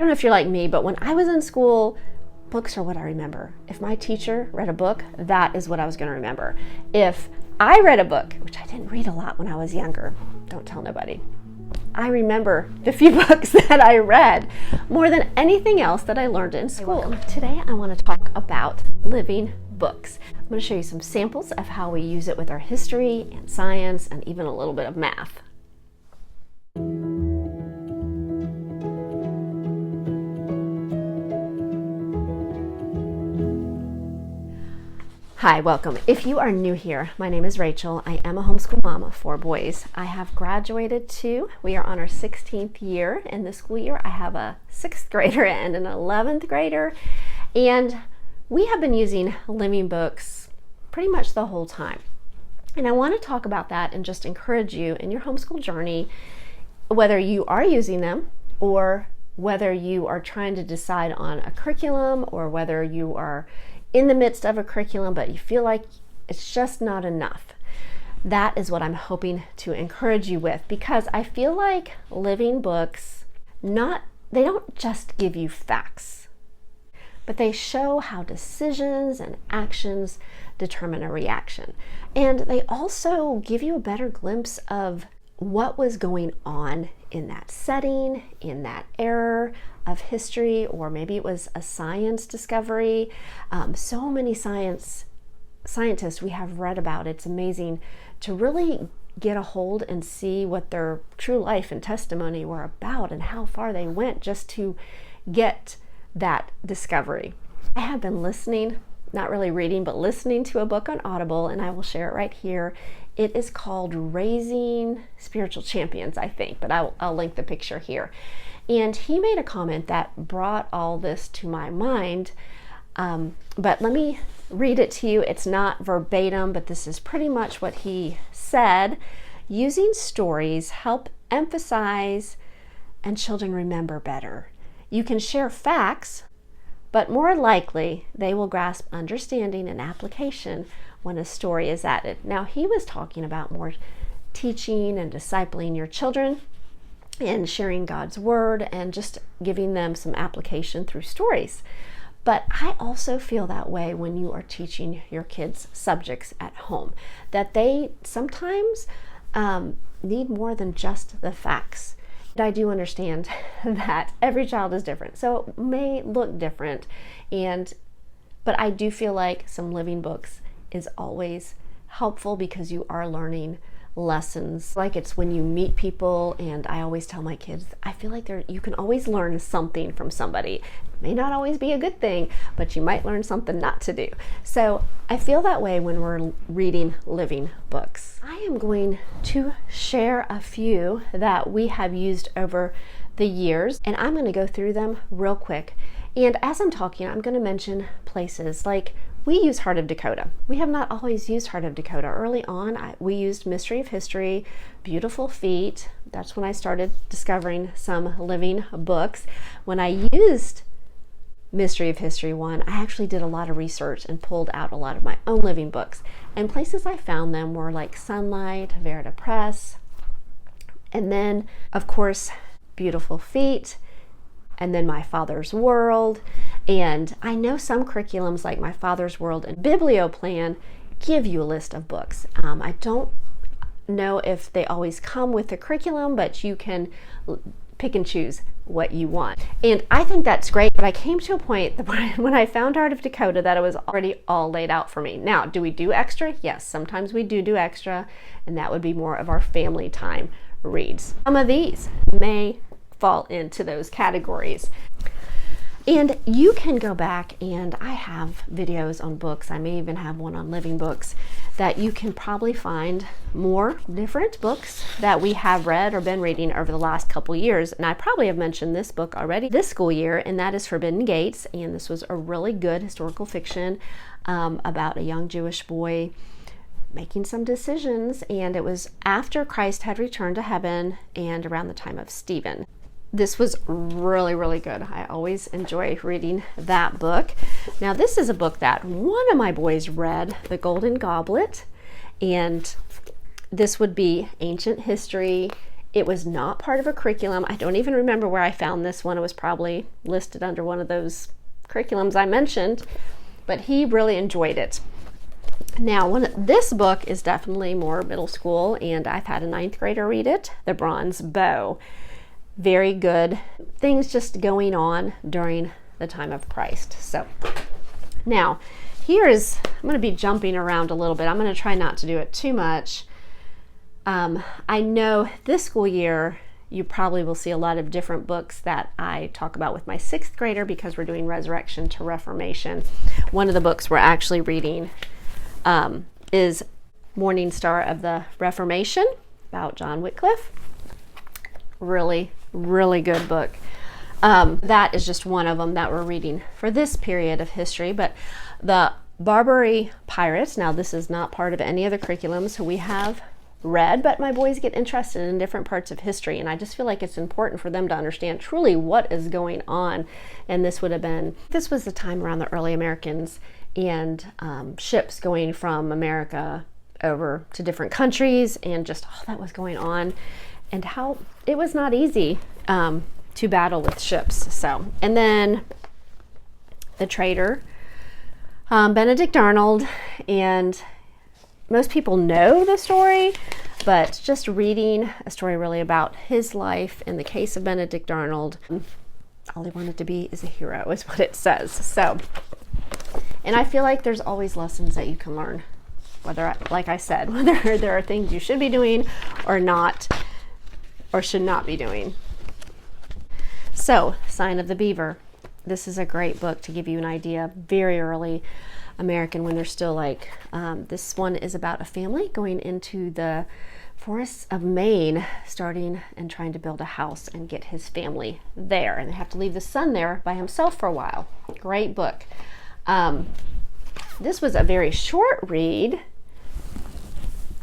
I don't know if you're like me, but when I was in school, books are what I remember. If my teacher read a book, that is what I was going to remember. If I read a book, which I didn't read a lot when I was younger, don't tell nobody, I remember the few books that I read more than anything else that I learned in school. Today I want to talk about living books. I'm going to show you some samples of how we use it with our history and science and even a little bit of math. Hi, welcome. If you are new here, my name is Rachel. I am a homeschool mom of 4 boys. I have graduated too. We are on our 16th year in the school year. I have a 6th grader and an 11th grader, and we have been using living books pretty much the whole time. And I want to talk about that and just encourage you in your homeschool journey, whether you are using them or whether you are trying to decide on a curriculum or whether you are in the midst of a curriculum, but you feel like it's just not enough. That is what I'm hoping to encourage you with, because I feel like living books, they don't just give you facts, but they show how decisions and actions determine a reaction. And they also give you a better glimpse of what was going on in that setting, in that era of history, or maybe it was a science discovery. So many scientists we have read about. It's amazing to really get a hold and see what their true life and testimony were about and how far they went just to get that discovery. I have been listening, not really reading, but listening to a book on Audible, and I will share it right here. It is called Raising Spiritual Champions, I think, but I'll link the picture here. And he made a comment that brought all this to my mind, but let me read it to you. It's not verbatim, but this is pretty much what he said. Using stories help emphasize and children remember better. You can share facts, but more likely they will grasp understanding and application when a story is added. Now, he was talking about more teaching and discipling your children and sharing God's word and just giving them some application through stories. But I also feel that way when you are teaching your kids subjects at home, that they sometimes need more than just the facts. I do understand that every child is different, so it may look different, but I do feel like some living books is always helpful because you are learning lessons. Like it's when you meet people, and I always tell my kids, I feel like you can always learn something from somebody. It may not always be a good thing, but you might learn something not to do. So I feel that way when we're reading living books. I am going to share a few that we have used over the years, and I'm going to go through them real quick. And as I'm talking, I'm going to mention places like we use Heart of Dakota. We have not always used Heart of Dakota. Early on, we used Mystery of History, Beautiful Feet. That's when I started discovering some living books. When I used Mystery of History 1, I actually did a lot of research and pulled out a lot of my own living books. And places I found them were like Sunlight, Verita Press, and then, of course, Beautiful Feet, and then My Father's World. And I know some curriculums like My Father's World and Biblioplan give you a list of books. I don't know if they always come with the curriculum, but you can pick and choose what you want. And I think that's great, but I came to a point that when I found Heart of Dakota that it was already all laid out for me. Now, do we do extra? Yes, sometimes we do extra, and that would be more of our family time reads. Some of these may fall into those categories. And you can go back, and I have videos on books. I may even have one on living books that you can probably find more different books that we have read or been reading over the last couple years. And I probably have mentioned this book already this school year, and that is Forbidden Gates. And this was a really good historical fiction about a young Jewish boy making some decisions, and it was after Christ had returned to heaven and around the time of Stephen. This was really, really good. I always enjoy reading that book. Now, this is a book that one of my boys read, The Golden Goblet, and this would be ancient history It was not part of a curriculum. I don't even remember where I found this one. It was probably listed under one of those curriculums I mentioned, but he really enjoyed it. Now, this book is definitely more middle school, and I've had a 9th grader read it, The Bronze Bow. Very good things just going on during the time of Christ. So now I'm going to be jumping around a little bit. I'm going to try not to do it too much. I know this school year you probably will see a lot of different books that I talk about with my 6th grader because we're doing Resurrection to Reformation. One of the books we're actually reading is Morning Star of the Reformation about John Wycliffe. Really, really good book. That is just one of them that we're reading for this period of history. But the Barbary Pirates, now this is not part of any other curriculum, so we have read, but my boys get interested in different parts of history, and I just feel like it's important for them to understand truly what is going on. And this was the time around the early Americans and ships going from America over to different countries, and just all that was going on, and how it was not easy to battle with ships. So, and then the trader, Benedict Arnold, and most people know the story, but just reading a story really about his life in the case of Benedict Arnold, all he wanted to be is a hero is what it says. So, and I feel like there's always lessons that you can learn, whether, like I said, whether there are things you should be doing or not, or should not be doing. So, Sign of the Beaver. This is a great book to give you an idea, very early American, when they're still like, this one is about a family going into the forests of Maine, starting and trying to build a house and get his family there. And they have to leave the son there by himself for a while. Great book. This was a very short read,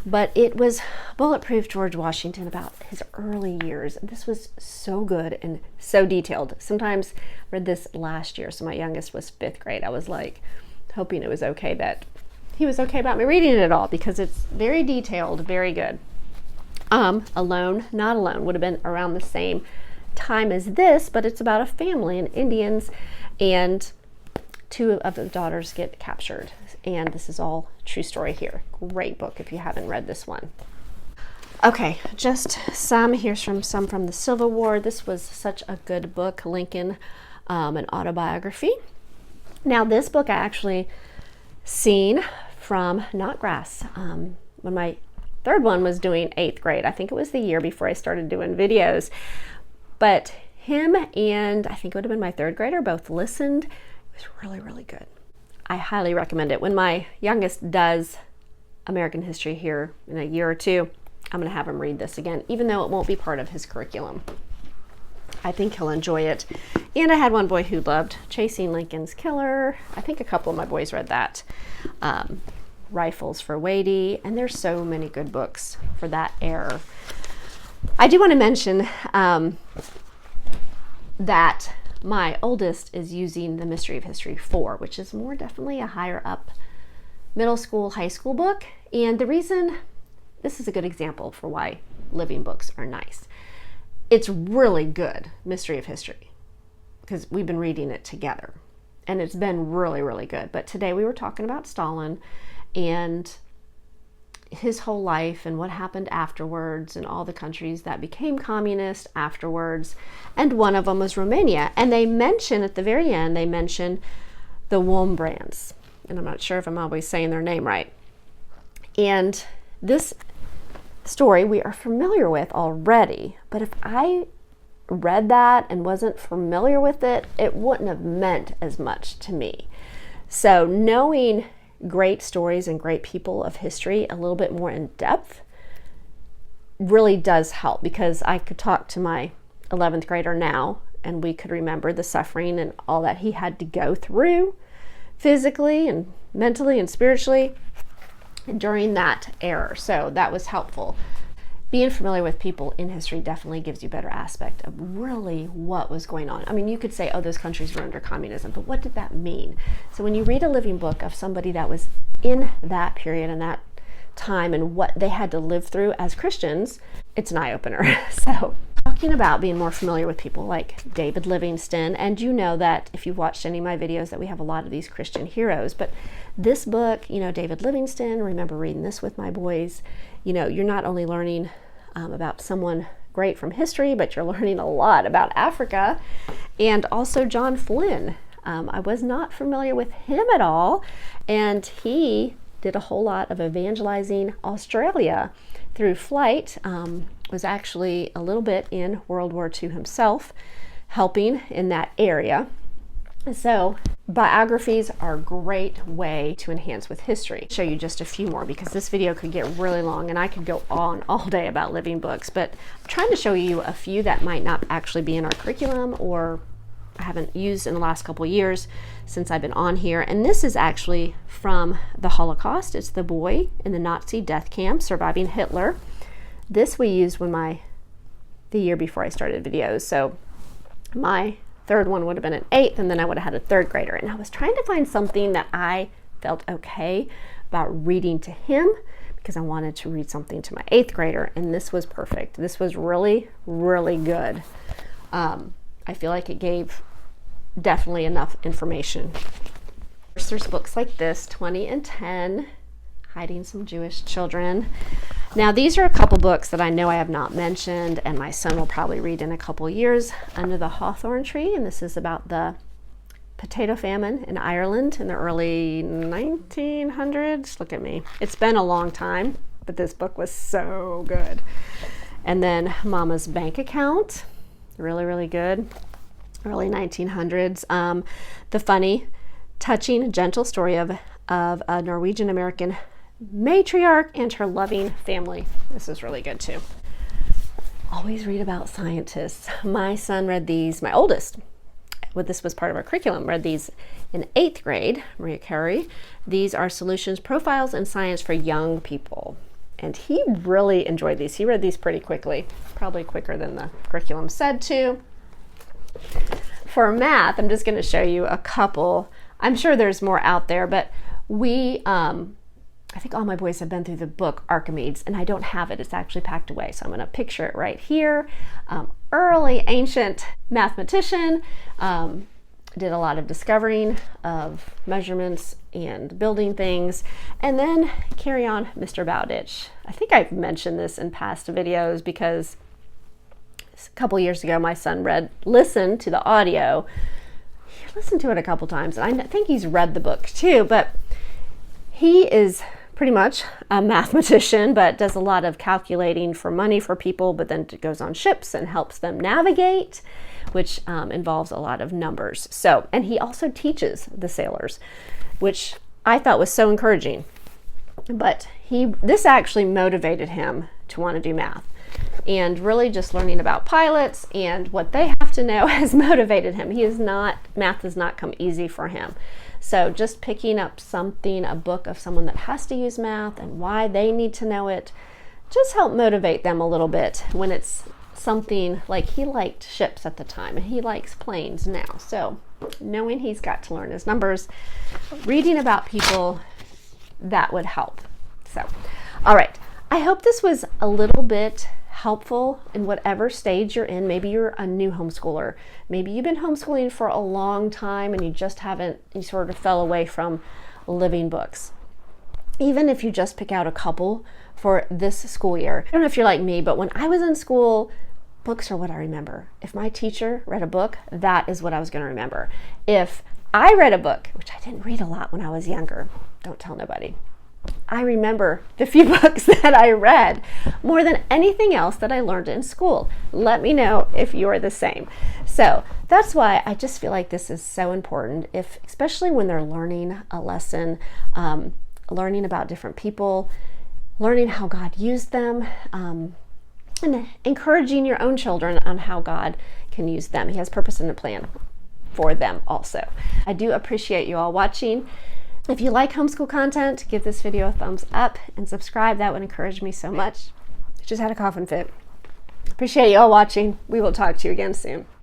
but it was Bulletproof George Washington, about his early years. This was so good and so detailed. Sometimes I read this last year, so my youngest was 5th grade. I was like hoping it was okay that he was okay about me reading it at all, because it's very detailed, very good. Alone, Not Alone would have been around the same time as this, but it's about a family and Indians, and 2 of the daughters get captured. And this is all true story here. Great book if you haven't read this one. Okay, just here's some from the Civil War. This was such a good book, Lincoln, an autobiography. Now this book I actually seen from Not Grass. When my 3rd one was doing 8th grade, I think it was the year before I started doing videos, but him and I think it would have been my 3rd grader both listened. It was really, really good. I highly recommend it. When my youngest does American history here in a year or 2, I'm going to have him read this again, even though it won't be part of his curriculum. I think he'll enjoy it. And I had one boy who loved Chasing Lincoln's Killer. I think a couple of my boys read that. Rifles for Wadey. And there's so many good books for that era. I do want to mention that my oldest is using the Mystery of History 4, which is more definitely a higher up middle school, high school book. And the reason, this is a good example for why living books are nice. It's really good, Mystery of History, because we've been reading it together, and it's been really, really good. But today we were talking about Stalin and his whole life and what happened afterwards, and all the countries that became communist afterwards. And one of them was Romania. And they mention at the very end, they mention the Wombrands. And I'm not sure if I'm always saying their name right. And this story we are familiar with already, but if I read that and wasn't familiar with it, it wouldn't have meant as much to me. So knowing great stories and great people of history a little bit more in depth really does help, because I could talk to my 11th grader now and we could remember the suffering and all that he had to go through physically and mentally and spiritually during that era. So that was helpful. Being familiar with people in history definitely gives you a better aspect of really what was going on. I mean, you could say, oh, those countries were under communism, but what did that mean? So when you read a living book of somebody that was in that period and that time and what they had to live through as Christians, it's an eye-opener. So talking about being more familiar with people like David Livingstone, and you know that if you've watched any of my videos that we have a lot of these Christian heroes, but this book, you know, David Livingstone, remember reading this with my boys, you know, you're not only learning about someone great from history, but you're learning a lot about Africa. And also John Flynn. I was not familiar with him at all, and he did a whole lot of evangelizing Australia through flight, was actually a little bit in World War II himself, helping in that area. So biographies are a great way to enhance with history. I'll show you just a few more because this video could get really long and I could go on all day about living books, but I'm trying to show you a few that might not actually be in our curriculum or I haven't used in the last couple years since I've been on here. And this is actually from the Holocaust. It's the boy in the Nazi death camp surviving Hitler. This we used the year before I started videos. So my third one would have been an 8th, and then I would have had a 3rd grader. And I was trying to find something that I felt okay about reading to him because I wanted to read something to my 8th grader, and this was perfect. This was really, really good. I feel like it gave definitely enough information. There's books like this, 20 and 10, Hiding Some Jewish Children. Now these are a couple books that I know I have not mentioned and my son will probably read in a couple years. Under the Hawthorn Tree, and this is about the potato famine in Ireland in the early 1900s. Look at me. It's been a long time, but this book was so good. And then Mama's Bank Account, really, really good. Early 1900s. The funny, touching, gentle story of a Norwegian American matriarch and her loving family. This is really good too. Always read about scientists. My son read these, my oldest, this was part of our curriculum, read these in 8th grade, Maria Carey. These are solutions, profiles, and science for young people. And he really enjoyed these. He read these pretty quickly, probably quicker than the curriculum said to. For math, I'm just going to show you a couple. I'm sure there's more out there, but I think all my boys have been through the book Archimedes, and I don't have it. It's actually packed away, so I'm going to picture it right here. Early ancient mathematician, did a lot of discovering of measurements and building things. And then carry on, Mr. Bowditch. I think I've mentioned this in past videos because a couple years ago my son listened to the audio. He listened to it a couple times, and I think he's read the book too, but he is pretty much a mathematician, but does a lot of calculating for money for people, but then goes on ships and helps them navigate, which involves a lot of numbers. So, and he also teaches the sailors, which I thought was so encouraging. But this actually motivated him to want to do math. And really just learning about pilots and what they have to know has motivated him. Math does not come easy for him. So just picking up a book of someone that has to use math and why they need to know it, just help motivate them a little bit when it's something like he liked ships at the time and he likes planes now. So knowing he's got to learn his numbers, reading about people, that would help. So, all right. I hope this was a little bit helpful in whatever stage you're in. Maybe you're a new homeschooler. Maybe you've been homeschooling for a long time and you sort of fell away from living books. Even if you just pick out a couple for this school year. I don't know if you're like me, but when I was in school, books are what I remember. If my teacher read a book, that is what I was going to remember. If I read a book, which I didn't read a lot when I was younger, don't tell nobody, I remember the few books that I read more than anything else that I learned in school. Let me know if you're the same. So that's why I just feel like this is so important, especially when they're learning a lesson, learning about different people, learning how God used them, and encouraging your own children on how God can use them. He has purpose and a plan for them also. I do appreciate you all watching. If you like homeschool content, give this video a thumbs up and subscribe. That would encourage me so much. I just had a coughing fit. Appreciate you all watching. We will talk to you again soon.